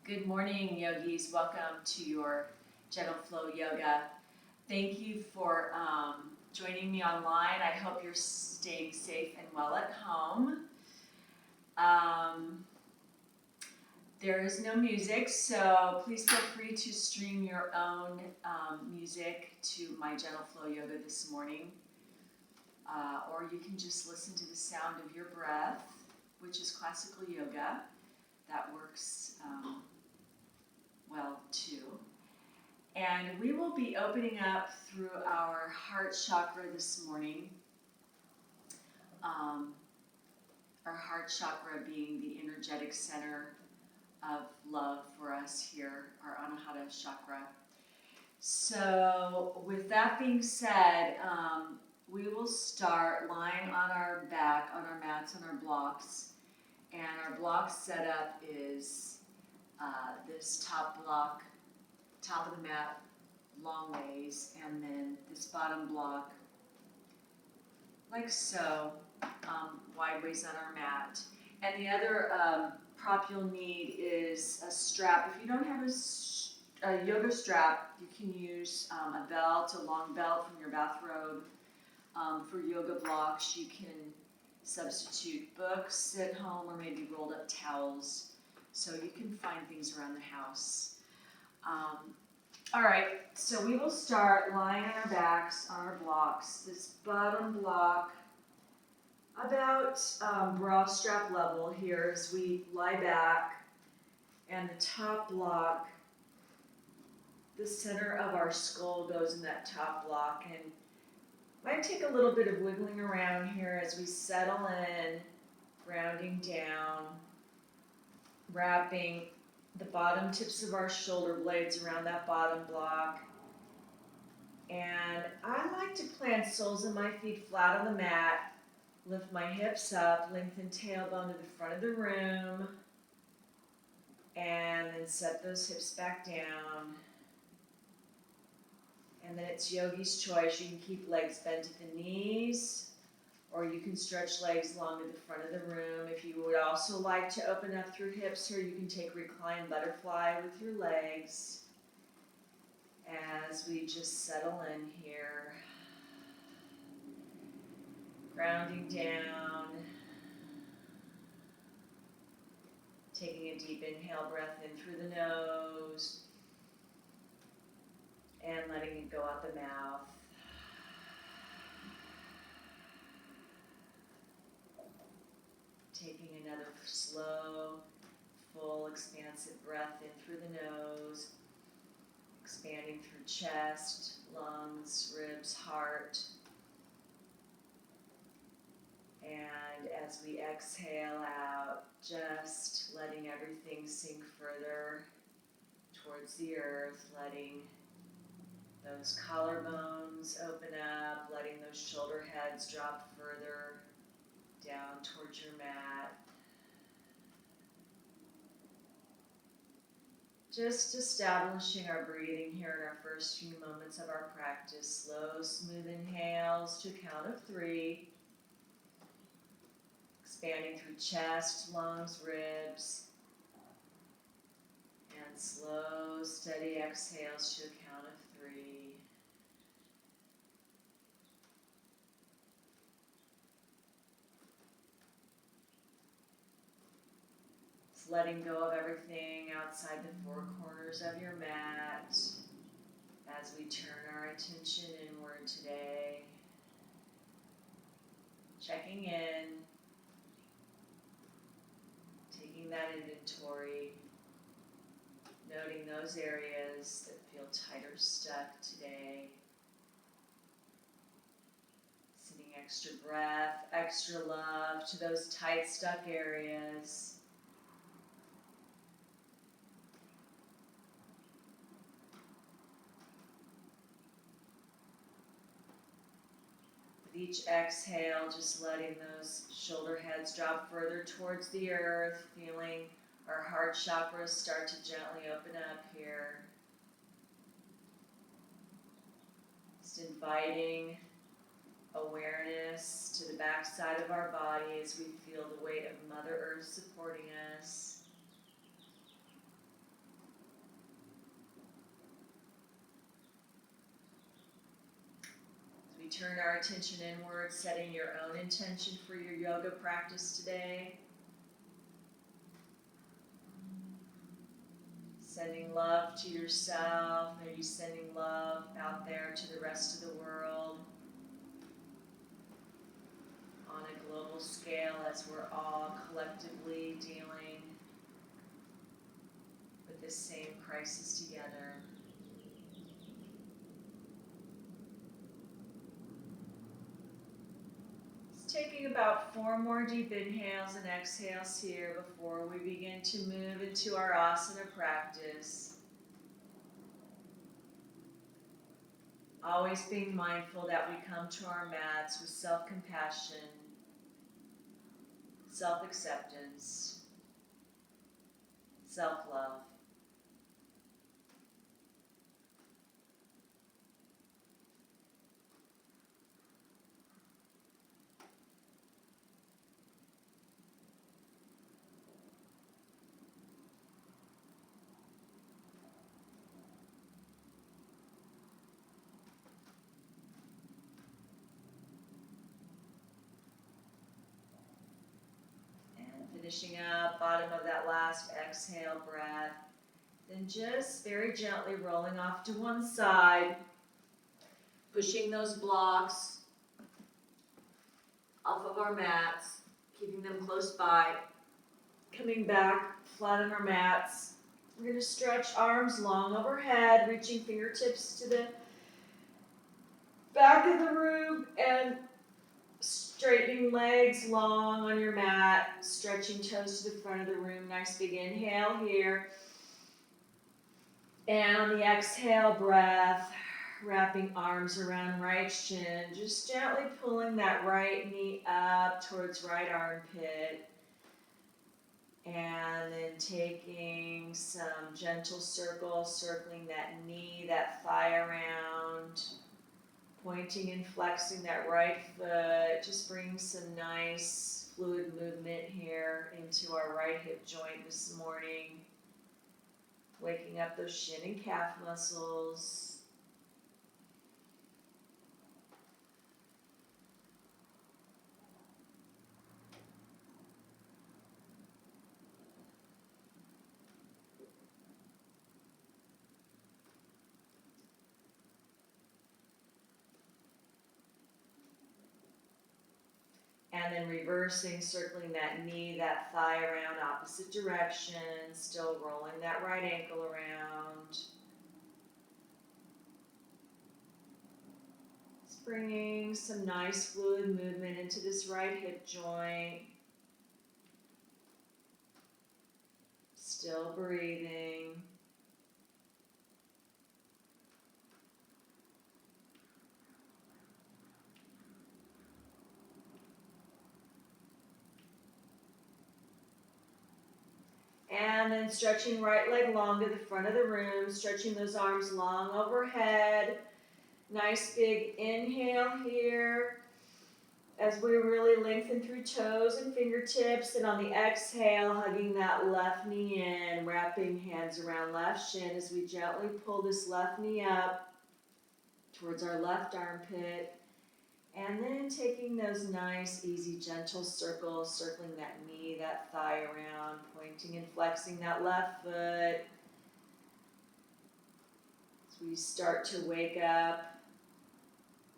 Good morning, yogis. Welcome to your Gentle Flow Yoga. Thank you for joining me online. I hope you're staying safe and well at home. There is no music, so please feel free to stream your own music to my Gentle Flow Yoga this morning. Or you can just listen to the sound of your breath, which is classical yoga. That works well too. And we will be opening up through our heart chakra this morning. Our heart chakra being the energetic center of love for us here, our Anahata chakra. So with that being said, we will start lying on our back, on our mats, on our blocks. And our block setup is this top block, top of the mat, long ways, and then this bottom block, like so, wide ways on our mat. And the other prop you'll need is a strap. If you don't have a yoga strap, you can use a belt, a long belt from your bathrobe. For yoga blocks, you can substitute books at home or maybe rolled up towels. So you can find things around the house. All right, so we will start lying on our backs, on our blocks. This bottom block, about bra strap level here as we lie back. And the top block, the center of our skull goes in that top block. And might take a little bit of wiggling around here as we settle in, grounding down, wrapping the bottom tips of our shoulder blades around that bottom block. And I like to plant soles of my feet flat on the mat, lift my hips up, lengthen tailbone to the front of the room, and then set those hips back down. And then it's yogi's choice. You can keep legs bent at the knees, or you can stretch legs long to the front of the room. If you would also like to open up through hips here, you can take reclined butterfly with your legs as we just settle in here. Grounding down. Taking a deep inhale breath in through the nose and letting it go out the mouth. Taking another slow, full, expansive breath in through the nose, expanding through chest, lungs, ribs, heart. And as we exhale out, just letting everything sink further towards the earth, letting those collarbones open up, letting those shoulder heads drop further down towards your mat. Just establishing our breathing here in our first few moments of our practice. Slow, smooth inhales to a count of 3. Expanding through chest, lungs, ribs. And slow, steady exhales to a count of 3. It's letting go of everything outside the 4 corners of your mat as we turn our attention inward today. Checking in, taking that inventory, noting those areas that feel tight or stuck today. Sending extra breath, extra love to those tight, stuck areas. With each exhale, just letting those shoulder heads drop further towards the earth, feeling our heart chakras start to gently open up here. Just inviting awareness to the back side of our body as we feel the weight of Mother Earth supporting us. we turn our attention inward, setting your own intention for your yoga practice today. Sending love to yourself, maybe sending love out there to the rest of the world on a global scale as we're all collectively dealing with this same crisis together. Taking about 4 more deep inhales and exhales here before we begin to move into our asana practice. Always being mindful that we come to our mats with self-compassion, self-acceptance, self-love. Finishing up, bottom of that last exhale breath. Then just very gently rolling off to one side, pushing those blocks off of our mats, keeping them close by. Coming back, flat on our mats. We're going to stretch arms long overhead, reaching fingertips to the back of the room and straightening legs long on your mat, stretching toes to the front of the room. Nice big inhale here. And on the exhale breath, wrapping arms around right shin, just gently pulling that right knee up towards right armpit. And then taking some gentle circles, circling that knee, that thigh around. Pointing and flexing that right foot, just bringing some nice fluid movement here into our right hip joint this morning. Waking up those shin and calf muscles. And then reversing, circling that knee, that thigh around opposite direction, still rolling that right ankle around. Just bringing some nice fluid movement into this right hip joint. Still breathing. And then stretching right leg long to the front of the room, stretching those arms long overhead. Nice big inhale here as we really lengthen through toes and fingertips. And on the exhale, hugging that left knee in, wrapping hands around left shin as we gently pull this left knee up towards our left armpit. And then taking those nice, easy, gentle circles, circling that knee, that thigh around, pointing and flexing that left foot. As we start to wake up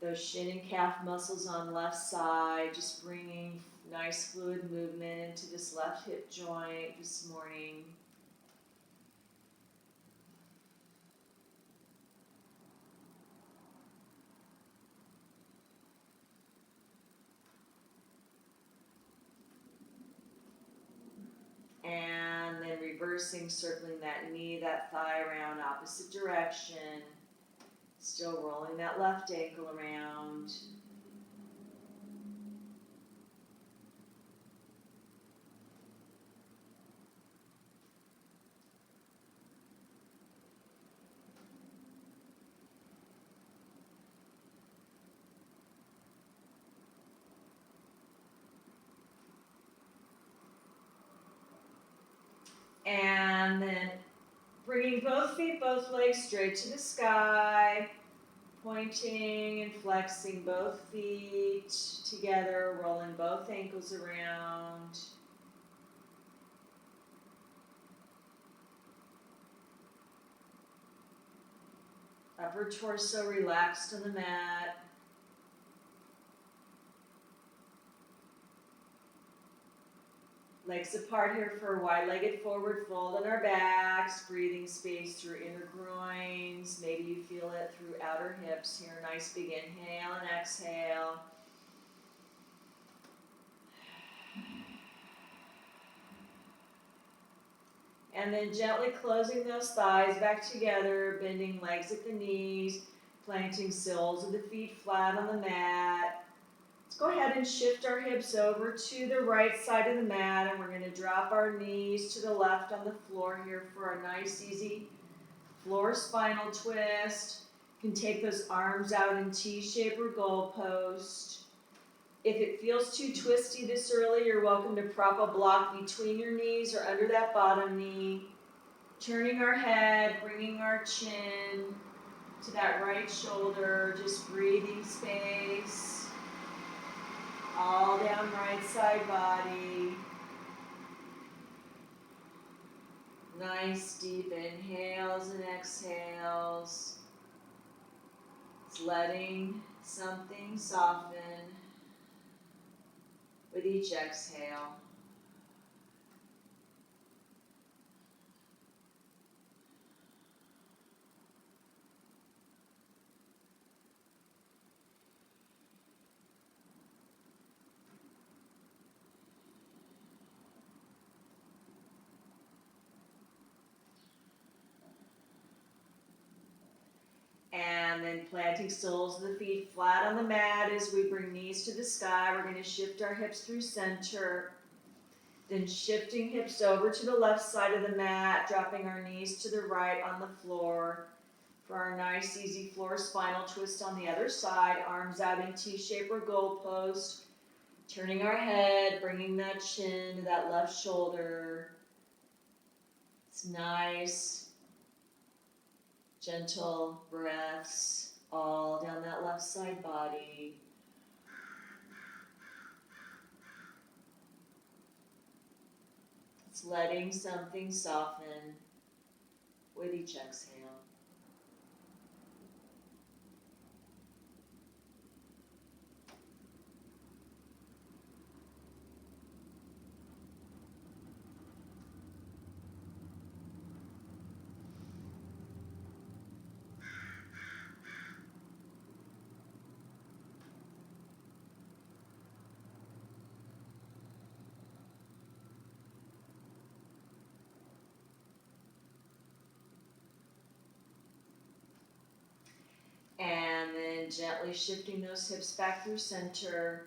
those shin and calf muscles on left side, just bringing nice fluid movement into this left hip joint this morning. And then reversing, circling that knee, that thigh around opposite direction. Still rolling that left ankle around. And then bringing both feet, both legs straight to the sky. Pointing and flexing both feet together, rolling both ankles around. Upper torso relaxed on the mat. Legs apart here for a wide-legged forward fold on our backs, breathing space through inner groins. Maybe you feel it through outer hips here. Nice big inhale and exhale. And then gently closing those thighs back together, bending legs at the knees, planting soles of the feet flat on the mat. Let's go ahead and shift our hips over to the right side of the mat, and we're going to drop our knees to the left on the floor here for a nice, easy floor spinal twist. You can take those arms out in T-shape or goalpost. If it feels too twisty this early, you're welcome to prop a block between your knees or under that bottom knee. Turning our head, bringing our chin to that right shoulder, just breathing space. All down right side body. Nice deep inhales and exhales. It's letting something soften with each exhale. And then planting soles of the feet flat on the mat as we bring knees to the sky. We're going to shift our hips through center. Then shifting hips over to the left side of the mat, dropping our knees to the right on the floor for our nice easy floor spinal twist on the other side. Arms out in T-shape or goalpost. Turning our head, bringing that chin to that left shoulder. It's nice. Gentle breaths all down that left side body. It's letting something soften with each exhale. And then gently shifting those hips back through center.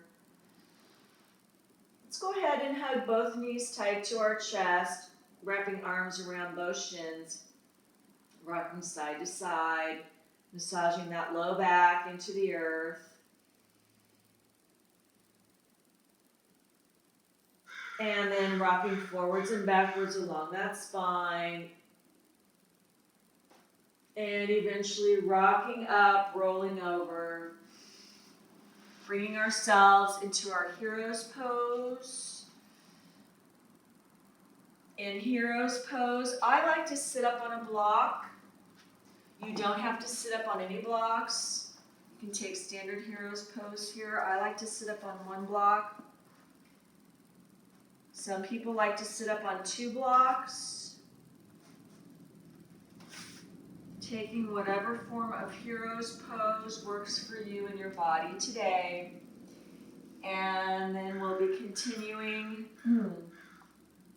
Let's go ahead and hug both knees tight to our chest, wrapping arms around both shins, rocking side to side, massaging that low back into the earth. And then rocking forwards and backwards along that spine. And eventually rocking up, rolling over, bringing ourselves into our hero's pose. In hero's pose, I like to sit up on a block. You don't have to sit up on any blocks. You can take standard hero's pose here. I like to sit up on one block. Some people like to sit up on 2 blocks. Taking whatever form of hero's pose works for you and your body today. And then we'll be continuing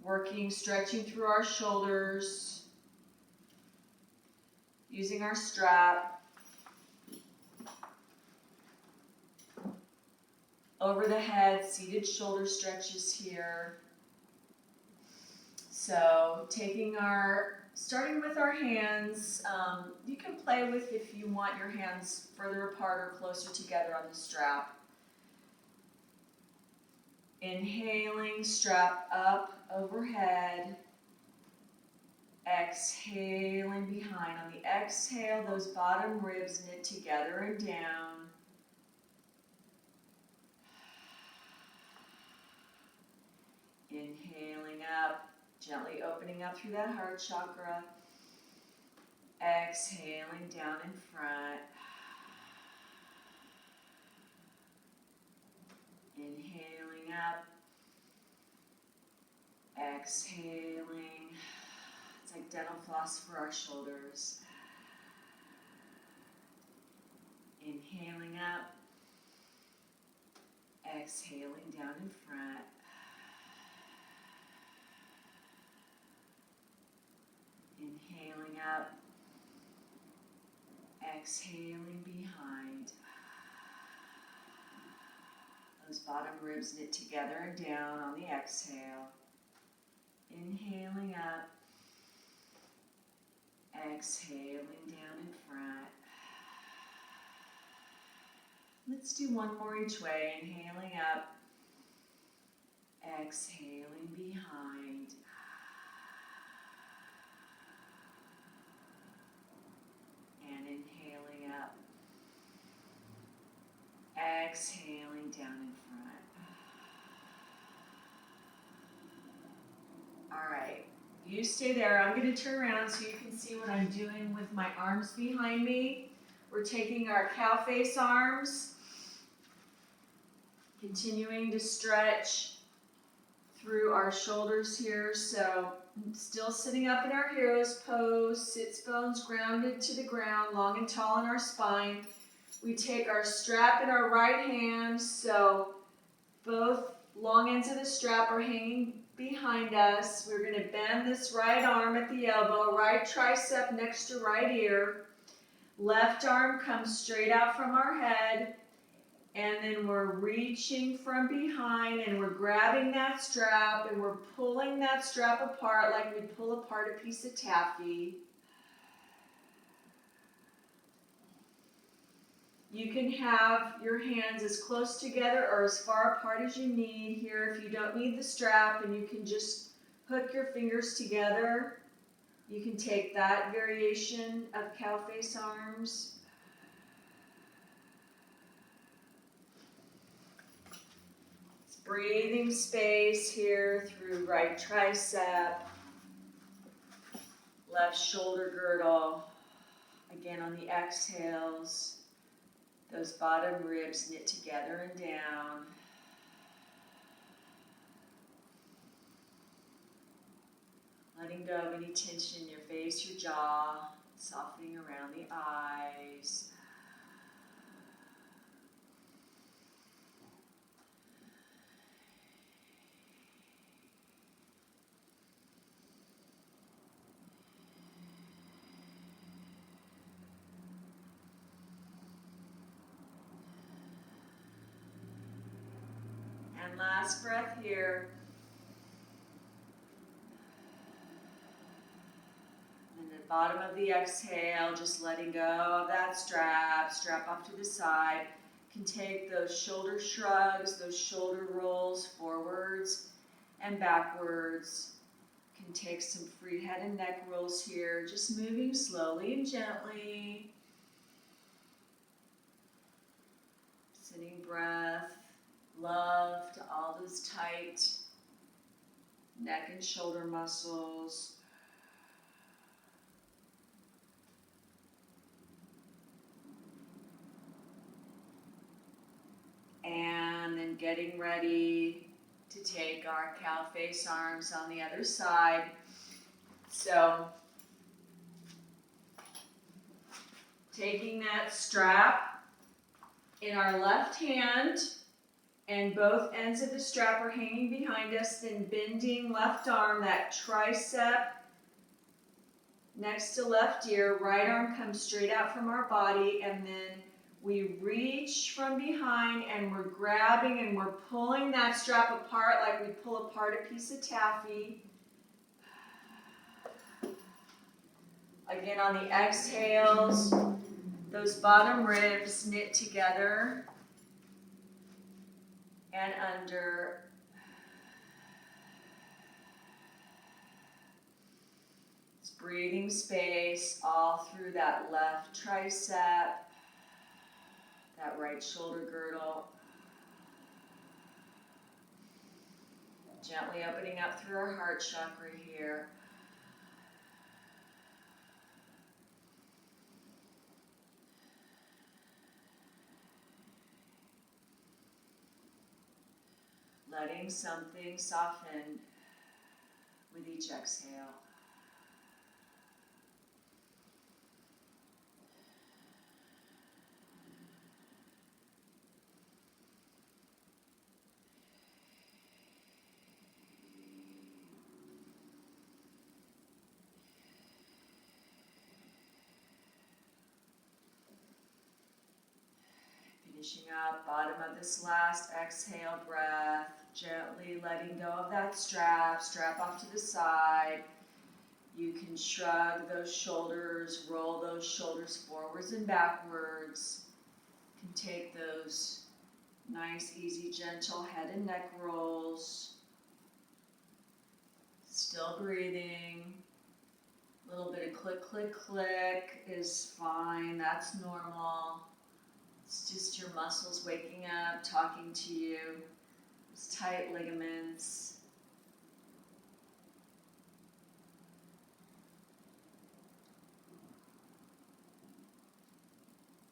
working, stretching through our shoulders, using our strap. Over the head, seated shoulder stretches here. So starting with our hands, you can play with if you want your hands further apart or closer together on the strap. Inhaling, strap up overhead. Exhaling behind. On the exhale, those bottom ribs knit together and down. Inhaling up, gently opening up through that heart chakra. Exhaling down in front. Inhaling up. Exhaling. It's like dental floss for our shoulders. Inhaling up. Exhaling down in front. Inhaling up. Exhaling behind. Those bottom ribs knit together and down on the exhale. Inhaling up. Exhaling down in front. Let's do one more each way. Inhaling up. Exhaling behind. And inhaling up. Exhaling down in front. All right, you stay there. I'm going to turn around so you can see what I'm doing with my arms behind me. We're taking our cow face arms, continuing to stretch through our shoulders here. So still sitting up in our hero's pose, sits bones grounded to the ground, long and tall in our spine. We take our strap in our right hand, so both long ends of the strap are hanging behind us. We're going to bend this right arm at the elbow, right tricep next to right ear. Left arm comes straight out from our head. And then we're reaching from behind and we're grabbing that strap and we're pulling that strap apart like we'd pull apart a piece of taffy. You can have your hands as close together or as far apart as you need here. If you don't need the strap and you can just hook your fingers together, you can take that variation of cow face arms. Breathing space here through right tricep, left shoulder girdle. Again on the exhales, those bottom ribs knit together and down. Letting go of any tension in your face, your jaw, softening around the eyes. And last breath here. And the bottom of the exhale, just letting go of that strap off to the side. You can take those shoulder shrugs, those shoulder rolls forwards and backwards. You can take some free head and neck rolls here, just moving slowly and gently. Sitting breath. Love to all those tight neck and shoulder muscles. And then getting ready to take our cow face arms on the other side. So, taking that strap in our left hand, and both ends of the strap are hanging behind us, then bending left arm, that tricep next to left ear, right arm comes straight out from our body, and then we reach from behind and we're grabbing and we're pulling that strap apart like we pull apart a piece of taffy. Again, on the exhales, those bottom ribs knit together and under. breathing space all through that left tricep, that right shoulder girdle. Gently opening up through our heart chakra here. Letting something soften with each exhale. Finishing up, bottom of this last exhale breath, gently letting go of that strap off to the side. You can shrug those shoulders, roll those shoulders forwards and backwards. You can take those nice, easy, gentle head and neck rolls. Still breathing. A little bit of click, click, click is fine, that's normal. It's just your muscles waking up, talking to you. Those tight ligaments.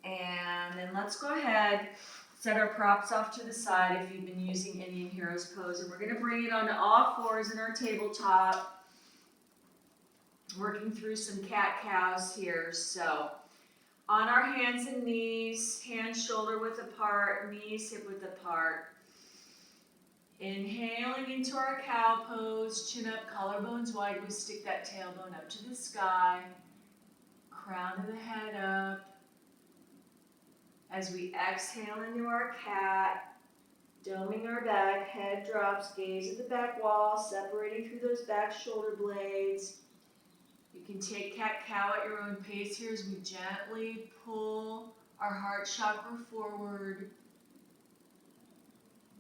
And then let's go ahead, set our props off to the side if you've been using Indian Heroes pose. And we're gonna bring it onto all fours in our tabletop. Working through some cat-cows here. So on our hands and knees, hands shoulder width apart, knees hip width apart. Inhaling into our cow pose, chin up, collarbones wide. We stick that tailbone up to the sky. Crown of the head up. As we exhale into our cat, doming our back, head drops, gaze at the back wall, separating through those back shoulder blades. You can take cat-cow at your own pace here as we gently pull our heart chakra forward,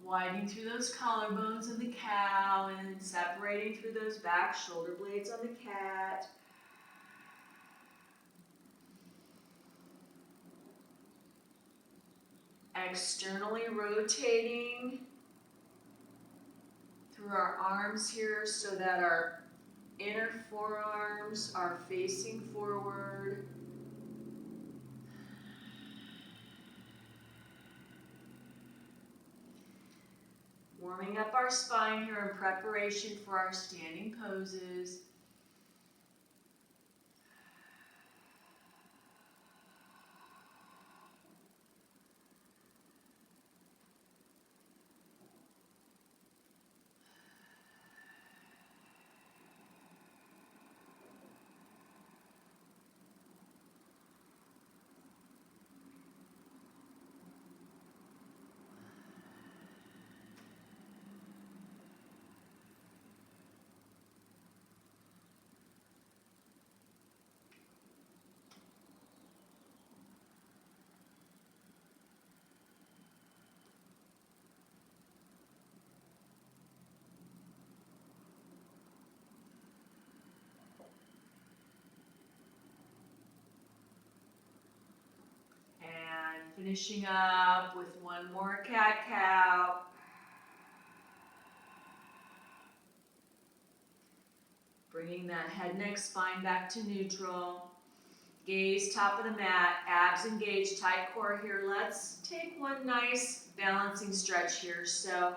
widening through those collarbones of the cow and separating through those back shoulder blades on the cat. Externally rotating through our arms here so that our inner forearms are facing forward. Warming up our spine here in preparation for our standing poses. Finishing up with one more cat-cow. Bringing that head, neck, spine back to neutral. Gaze top of the mat, abs engaged, tight core here. Let's take one nice balancing stretch here. So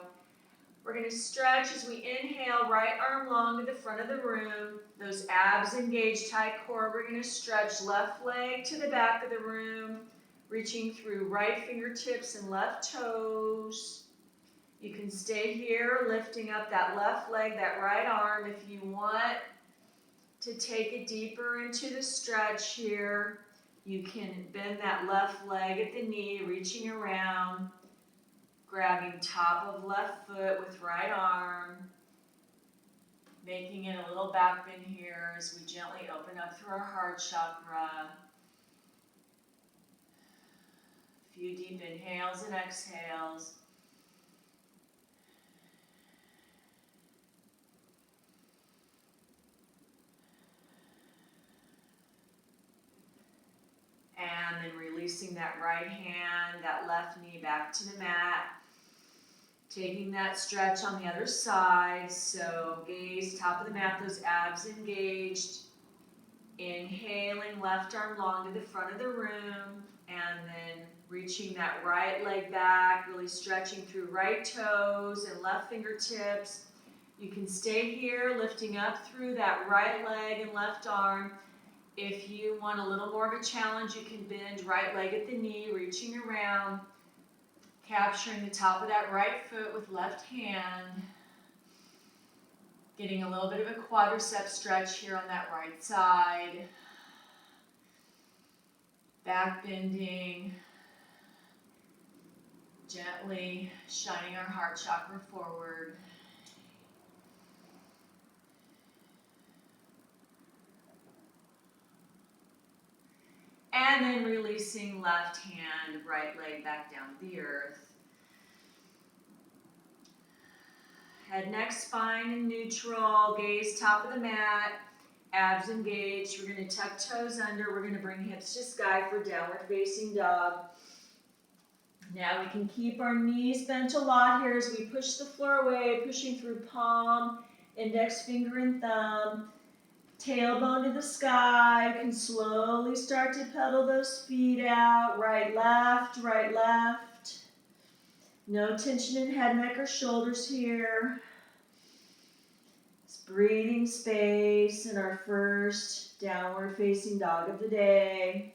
we're going to stretch as we inhale, right arm long to the front of the room. Those abs engaged, tight core. We're going to stretch left leg to the back of the room, reaching through right fingertips and left toes. You can stay here, lifting up that left leg, that right arm. If you want to take it deeper into the stretch here, you can bend that left leg at the knee, reaching around, grabbing top of left foot with right arm, making it a little back bend here as we gently open up through our heart chakra. A few deep inhales and exhales. then releasing that right hand, that left knee back to the mat. Taking that stretch on the other side, so gaze, top of the mat, those abs engaged. Inhaling, left arm long to the front of the room, and then reaching that right leg back, really stretching through right toes and left fingertips. You can stay here, lifting up through that right leg and left arm. If you want a little more of a challenge, you can bend right leg at the knee, reaching around, capturing the top of that right foot with left hand. Getting a little bit of a quadricep stretch here on that right side. Back bending. Gently shining our heart chakra forward. And then releasing left hand, right leg back down to the earth. Head, neck, spine in neutral, gaze top of the mat, abs engaged. We're going to tuck toes under. We're going to bring hips to sky for downward facing dog. Now we can keep our knees bent a lot here as we push the floor away, pushing through palm, index finger and thumb. Tailbone to the sky. You can slowly start to pedal those feet out. Right, left, right, left. No tension in head, neck, or shoulders here. Just breathing space in our first downward facing dog of the day.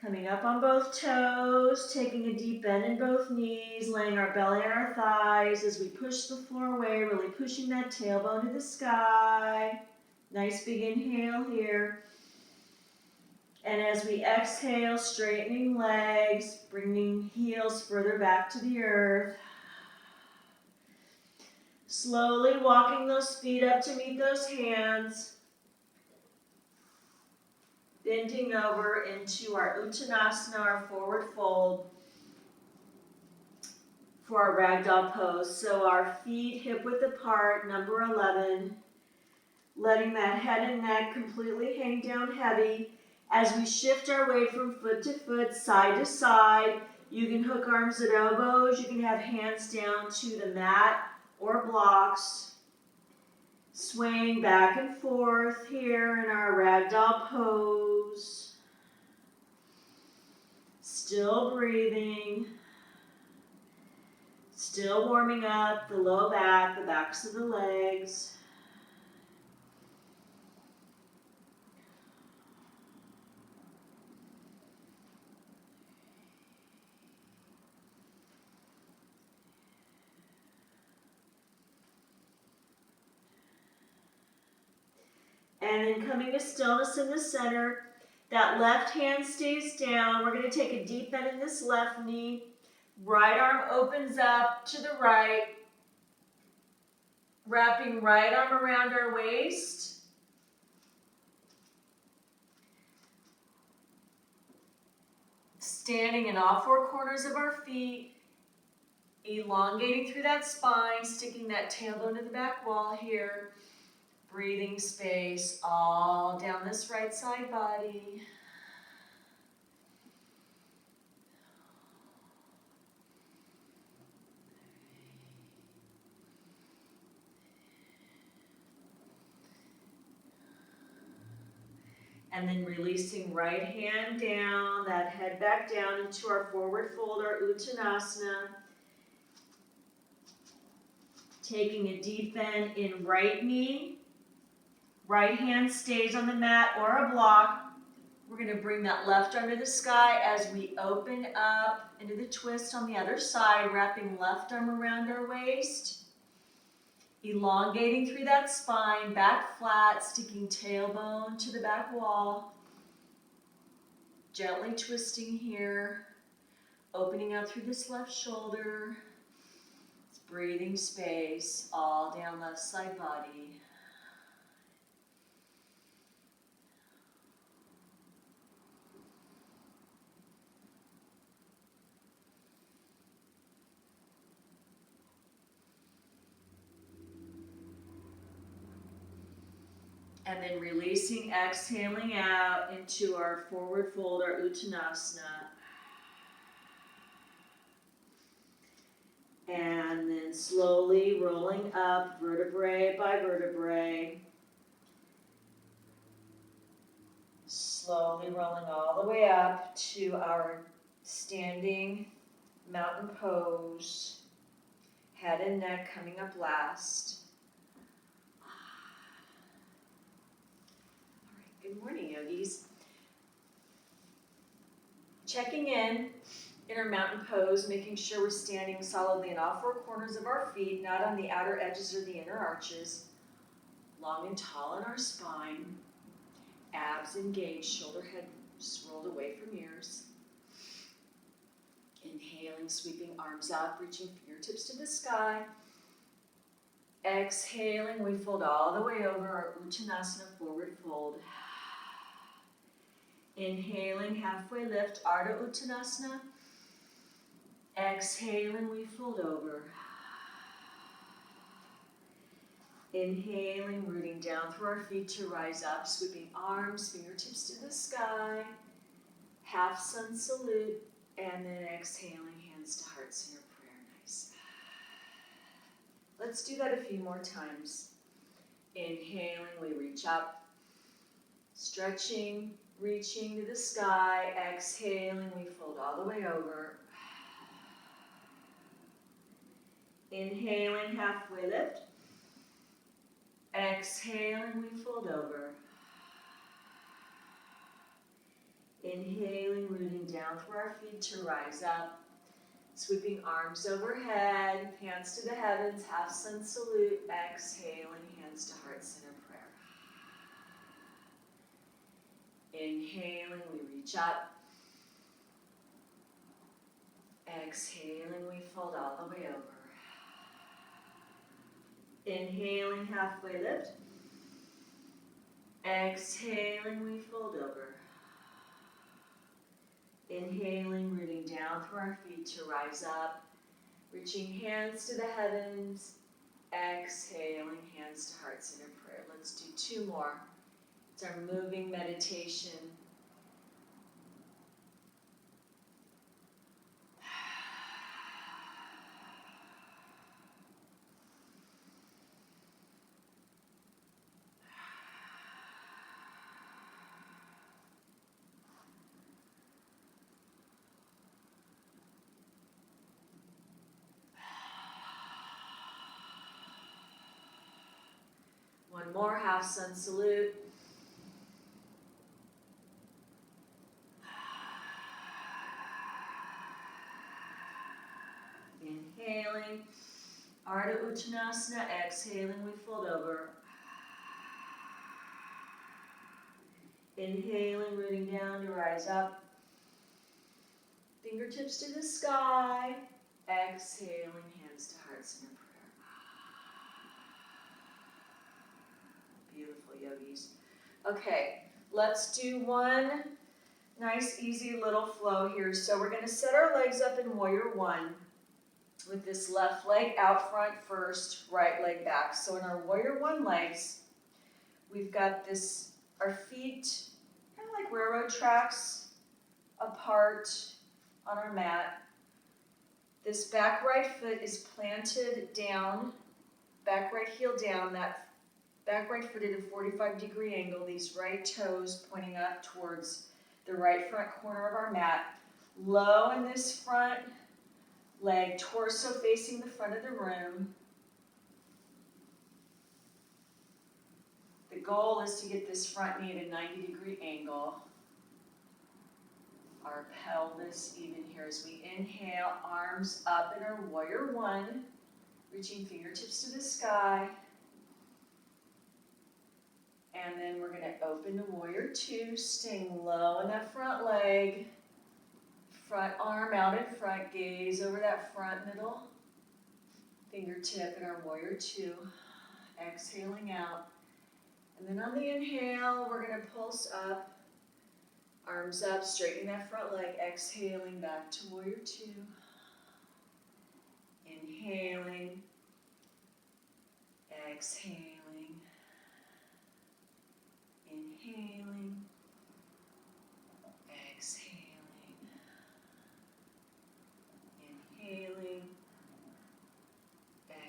Coming up on both toes, taking a deep bend in both knees, laying our belly on our thighs as we push the floor away, really pushing that tailbone to the sky. Nice big inhale here. And as we exhale, straightening legs, bringing heels further back to the earth. Slowly walking those feet up to meet those hands. Bending over into our Uttanasana, our forward fold, for our ragdoll pose. So our feet hip width apart, number 11. Letting that head and neck completely hang down heavy. As we shift our weight from foot to foot, side to side, you can hook arms at elbows, you can have hands down to the mat or blocks. Swaying back and forth here in our ragdoll pose. Still breathing. Still warming up the low back, the backs of the legs. And then coming to stillness in the center. That left hand stays down. We're going to take a deep bend in this left knee. Right arm opens up to the right. Wrapping right arm around our waist. Standing in all four corners of our feet. Elongating through that spine, sticking that tailbone to the back wall here. Breathing space all down this right side body. And then releasing right hand down, that head back down into our forward fold, our Uttanasana. Taking a deep bend in right knee. Right hand stays on the mat or a block. We're going to bring that left arm to the sky as we open up into the twist on the other side, wrapping left arm around our waist. Elongating through that spine, back flat, sticking tailbone to the back wall. Gently twisting here, opening out through this left shoulder. It's breathing space all down left side body. And then releasing, exhaling out into our forward fold, our Uttanasana. And then slowly rolling up vertebrae by vertebrae. Slowly rolling all the way up to our standing mountain pose. Head and neck coming up last. All right, good morning, yogis. Checking in our mountain pose, making sure we're standing solidly in all four corners of our feet, not on the outer edges or the inner arches. Long and tall in our spine. Abs engaged, shoulder head rolled away from ears. Inhaling, sweeping arms up, reaching fingertips to the sky. Exhaling, we fold all the way over our Uttanasana forward fold. Inhaling, halfway lift, Ardha Uttanasana. Exhaling, we fold over. Inhaling, rooting down through our feet to rise up, sweeping arms, fingertips to the sky. Half sun salute, and then exhaling, hands to heart center prayer. Nice. Let's do that a few more times. Inhaling, we reach up. Stretching, reaching to the sky. Exhaling, we fold all the way over. Inhaling, halfway lift. Exhaling, we fold over. Inhaling, rooting down through our feet to rise up. Sweeping arms overhead, hands to the heavens, half sun salute. Exhaling, hands to heart center prayer. Inhaling, we reach up. Exhaling, we fold all the way over. Inhaling, halfway lift. Exhaling, we fold over. Inhaling, rooting down through our feet to rise up. Reaching hands to the heavens. Exhaling, hands to heart center prayer. Let's do two more. It's our moving meditation. One more, half sun salute. Inhaling, Ardha Uttanasana. Exhaling, we fold over. Inhaling, rooting down to rise up. Fingertips to the sky. Exhaling, hands to heart center prayer. Beautiful, yogis. Okay, let's do one nice, easy little flow here. So we're going to set our legs up in warrior one with this left leg out front first, right leg back. So in our warrior one legs, we've got this, our feet kind of like railroad tracks apart on our mat. This back right foot is planted down, back right heel down, that back right foot at a 45-degree angle, these right toes pointing up towards the right front corner of our mat. Low in this front leg, torso facing the front of the room. The goal is to get this front knee at a 90-degree angle. Our pelvis even here as we inhale, arms up in our warrior one, reaching fingertips to the sky. And then we're going to open to warrior two, staying low in that front leg. Front arm out in front, gaze over that front middle fingertip in our warrior two. Exhaling out. And then on the inhale, we're going to pulse up. Arms up, straightening that front leg. Exhaling back to warrior two. Inhaling. Exhaling.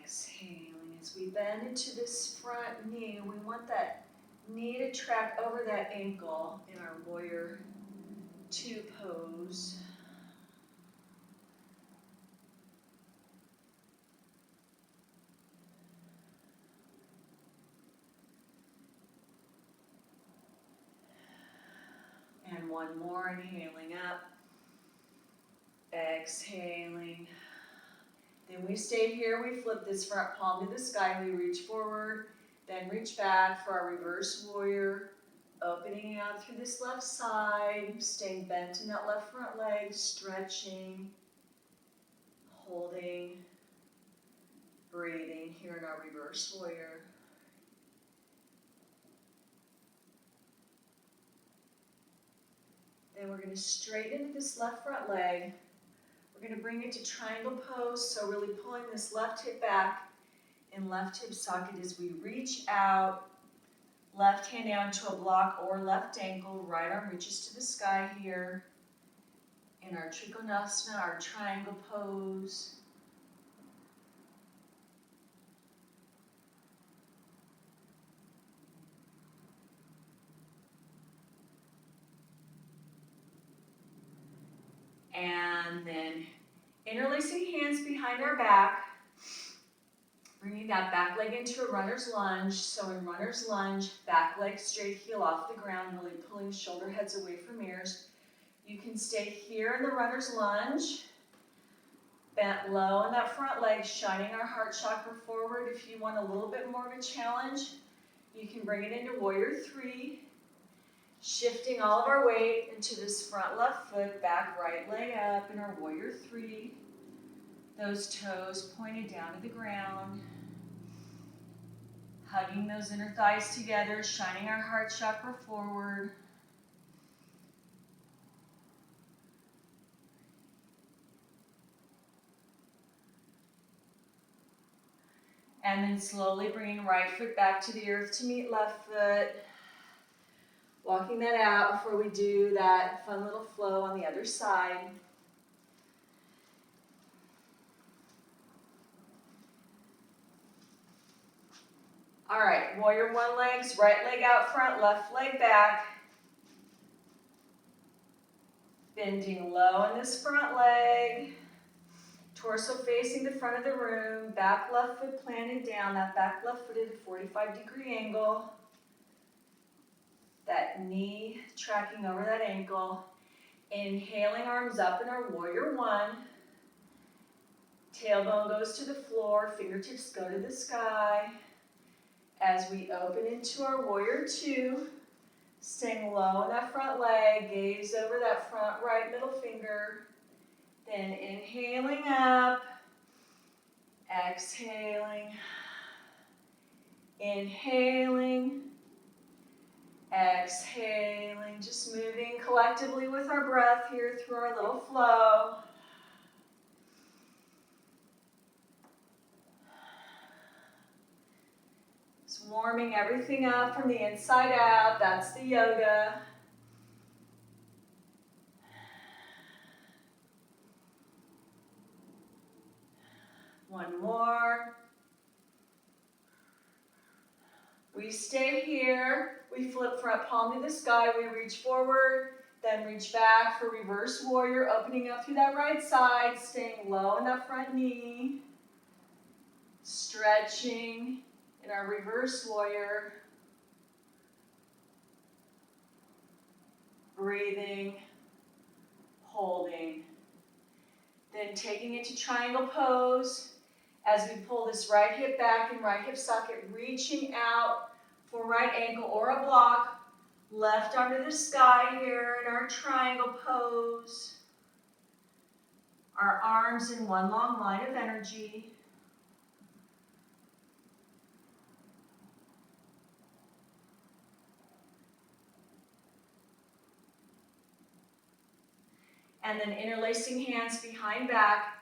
Exhaling as we bend into this front knee. We want that knee to track over that ankle in our warrior two pose. And one more, inhaling up, exhaling. Then we stay here, we flip this front palm to the sky, we reach forward, then reach back for our reverse warrior, opening out through this left side, staying bent in that left front leg, stretching, holding, breathing here in our reverse warrior. Then we're going to straighten into this left front leg. We're going to bring it to triangle pose, so really pulling this left hip back and left hip socket as we reach out. Left hand down to a block or left ankle, right arm reaches to the sky here. In our Trikonasana, our triangle pose. And then interlacing hands behind our back, bringing that back leg into a runner's lunge. So in runner's lunge, back leg straight, heel off the ground, really pulling shoulder heads away from ears. You can stay here in the runner's lunge, bent low in that front leg, shining our heart chakra forward. If you want a little bit more of a challenge, you can bring it into warrior three, shifting all of our weight into this front left foot, back right leg up in our warrior three. Those toes pointed down to the ground. Hugging those inner thighs together, shining our heart chakra forward. And then slowly bringing right foot back to the earth to meet left foot. Walking that out before we do that fun little flow on the other side. All right, warrior one legs, right leg out front, left leg back. Bending low in this front leg. Torso facing the front of the room, back left foot planted down, that back left foot at a 45-degree angle. That knee tracking over that ankle. Inhaling, arms up in our warrior one. Tailbone goes to the floor, fingertips go to the sky. As we open into our warrior two, staying low in that front leg, gaze over that front right middle finger. Then inhaling up, exhaling, inhaling, exhaling, just moving collectively with our breath here through our little flow. Just warming everything up from the inside out, that's the yoga. One more. We stay here, we flip front palm to the sky, we reach forward, then reach back for reverse warrior, opening up through that right side, staying low in that front knee, stretching in our reverse warrior, breathing, holding. Then taking it to triangle pose as we pull this right hip back and right hip socket, reaching out for right ankle or a block, left arm to the sky here in our triangle pose. Our arms in one long line of energy. And then interlacing hands behind back,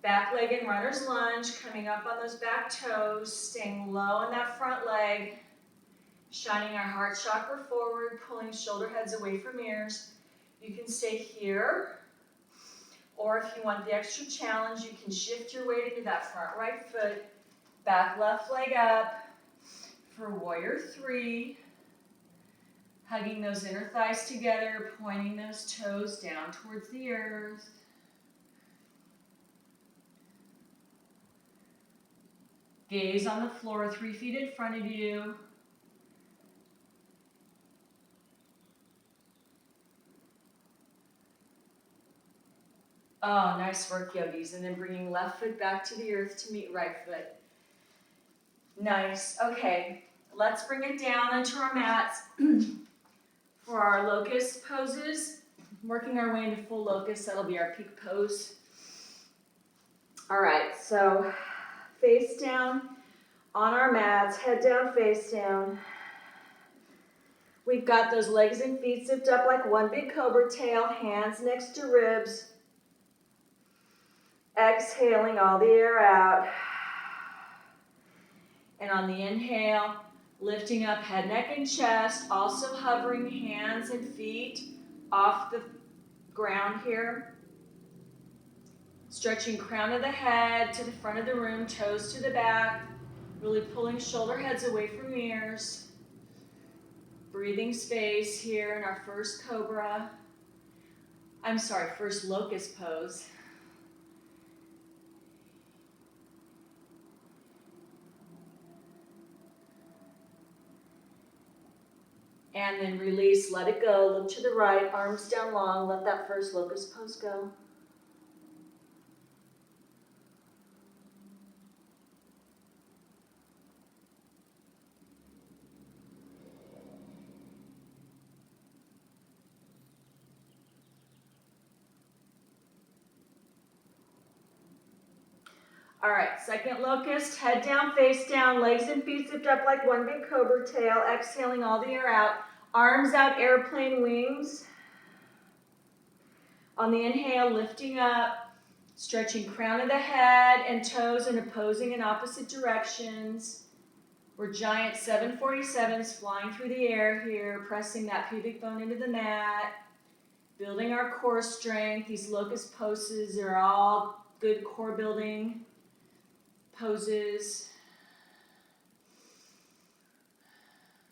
back leg in runner's lunge, coming up on those back toes, staying low in that front leg, shining our heart chakra forward, pulling shoulder heads away from ears. You can stay here, Or if you want the extra challenge, you can shift your weight into that front right foot, back left leg up for warrior 3. Hugging those inner thighs together, pointing those toes down towards the earth. Gaze on the floor 3 feet in front of you. Oh, nice work, yogis. And then bringing left foot back to the earth to meet right foot. Nice. Okay, let's bring it down onto our mats for our locust poses. Working our way into full locust, that'll be our peak pose. All right, so face down on our mats, head down, face down. We've got those legs and feet zipped up like one big cobra tail, hands next to ribs. Exhaling all the air out. And on the inhale, lifting up head, neck, and chest, also hovering hands and feet off the ground here. Stretching crown of the head to the front of the room, toes to the back, really pulling shoulder heads away from ears. Breathing space here in our first cobra. First locust pose. And then release, let it go, look to the right, arms down long, let that first locust pose go. All right, second locust, head down, face down, legs and feet zipped up like one big cobra tail, exhaling all the air out, arms out, airplane wings. On the inhale, lifting up, stretching crown of the head and toes and opposing in opposite directions. We're giant 747s flying through the air here, pressing that pubic bone into the mat, building our core strength. These locust poses are all good core building poses.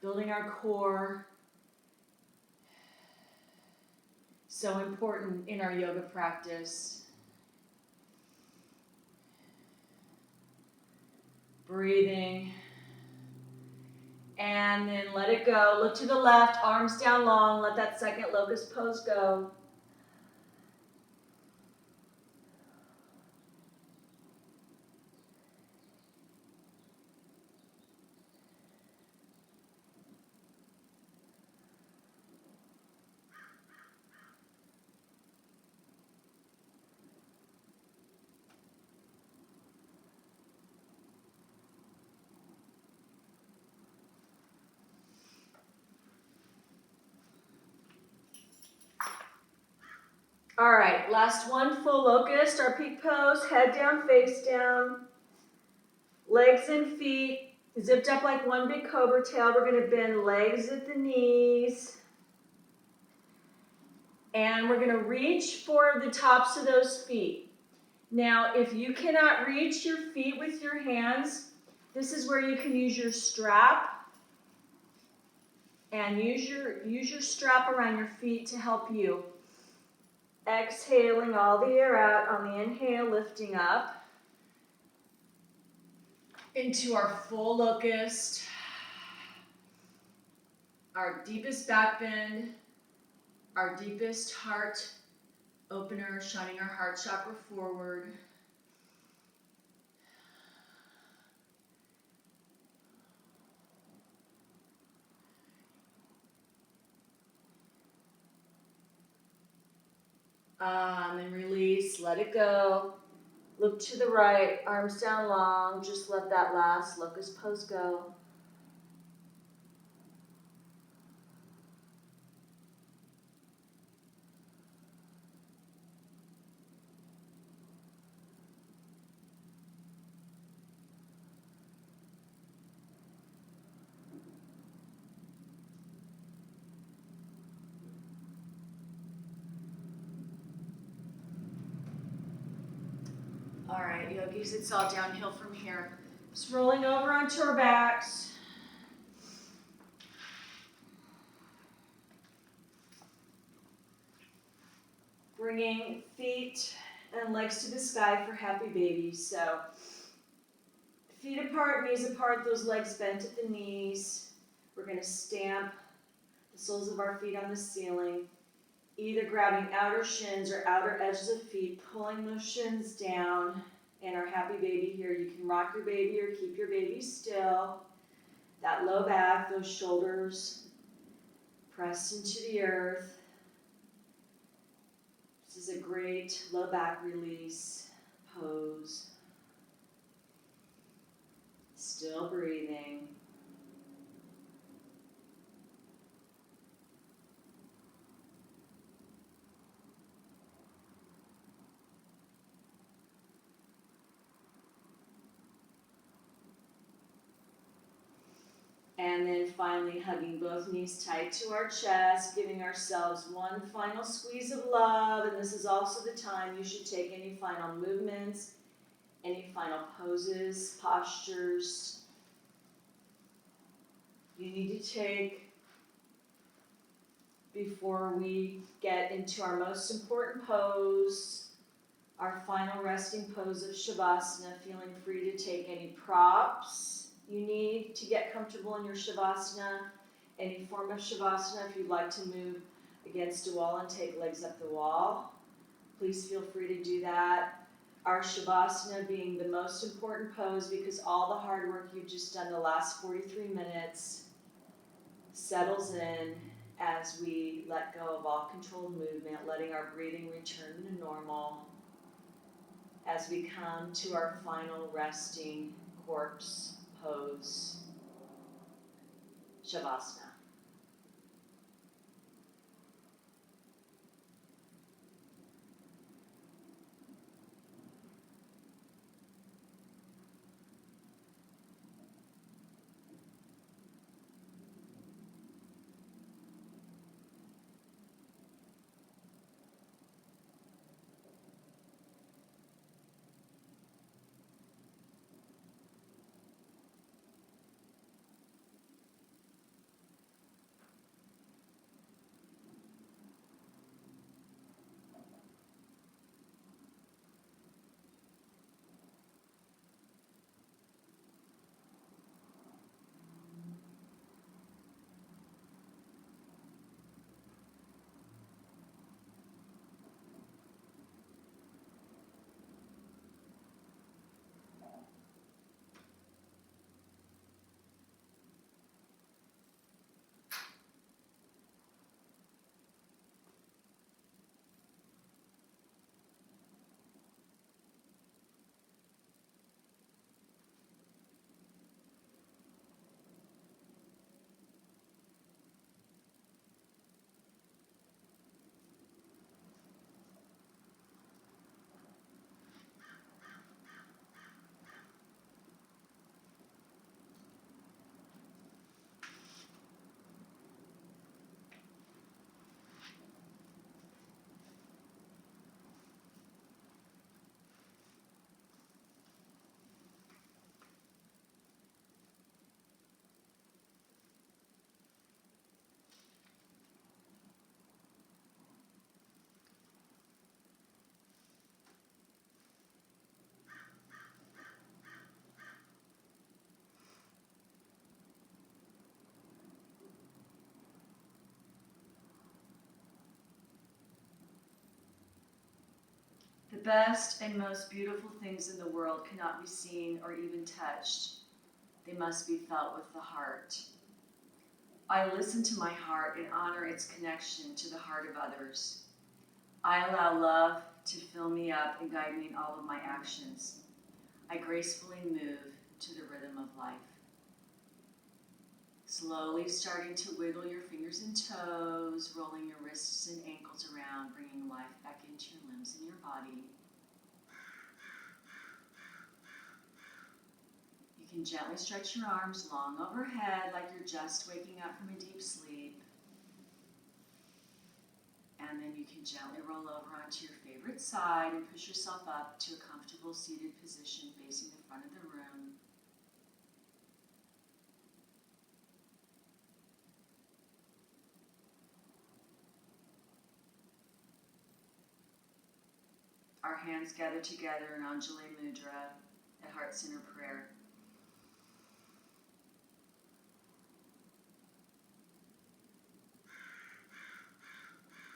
Building our core. So important in our yoga practice. Breathing. And then let it go. Look to the left, arms down long. Let that second locust pose go. All right, last one, full locust, our peak pose, head down, face down, legs and feet zipped up like one big cobra tail. We're gonna bend legs at the knees. And we're gonna reach for the tops of those feet. Now, if you cannot reach your feet with your hands, this is where you can use your strap and use your strap around your feet to help you. Exhaling all the air out on the inhale, lifting up into our full locust, our deepest back bend, our deepest heart opener, shining our heart chakra forward. And release, let it go. Look to the right, arms down long. Just let that last locust pose go. All right, yogis, it's all downhill from here. Just rolling over onto our backs. Bringing feet and legs to the sky for happy baby. So feet apart, knees apart, those legs bent at the knees. We're going to stamp the soles of our feet on the ceiling, either grabbing outer shins or outer edges of feet, pulling those shins down. And our happy baby here, you can rock your baby or keep your baby still. That low back, those shoulders pressed into the earth. This is a great low back release pose. Still breathing. And then finally hugging both knees tight to our chest, giving ourselves one final squeeze of love. And this is also the time you should take any final movements, any final poses, postures you need to take before we get into our most important pose, our final resting pose of Shavasana, feeling free to take any props you need to get comfortable in your Shavasana, any form of Shavasana. If you'd like to move against a wall and take legs up the wall, please feel free to do that. Our Shavasana being the most important pose because all the hard work you've just done the last 43 minutes settles in as we let go of all controlled movement, letting our breathing return to normal as we come to our final resting corpse pose, Shavasana. The best and most beautiful things in the world cannot be seen or even touched. They must be felt with the heart. I listen to my heart and honor its connection to the heart of others. I allow love to fill me up and guide me in all of my actions. I gracefully move to the rhythm of life. Slowly starting to wiggle your fingers and toes, rolling your wrists and ankles around, bringing life back into your limbs and your body. You can gently stretch your arms long overhead like you're just waking up from a deep sleep. And And then you can gently roll over onto your favorite side and push yourself up to a comfortable seated position facing the front of the room. Our hands gather together in Anjali Mudra at Heart Center Prayer.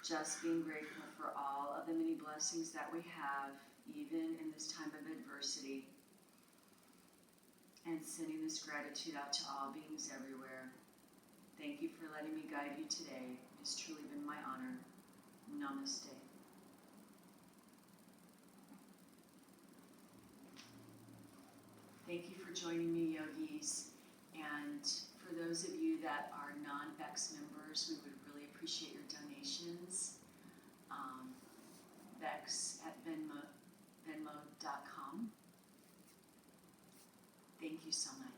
Just being grateful for all of the many blessings that we have, even in this time of adversity, and sending this gratitude out to all beings everywhere. Thank you for letting me guide you today. It has truly been my honor. Namaste. Thank you for joining me, yogis. And for those of you that are non-VEX members, we would really appreciate your donations. VEX at Venmo.com. Thank you so much.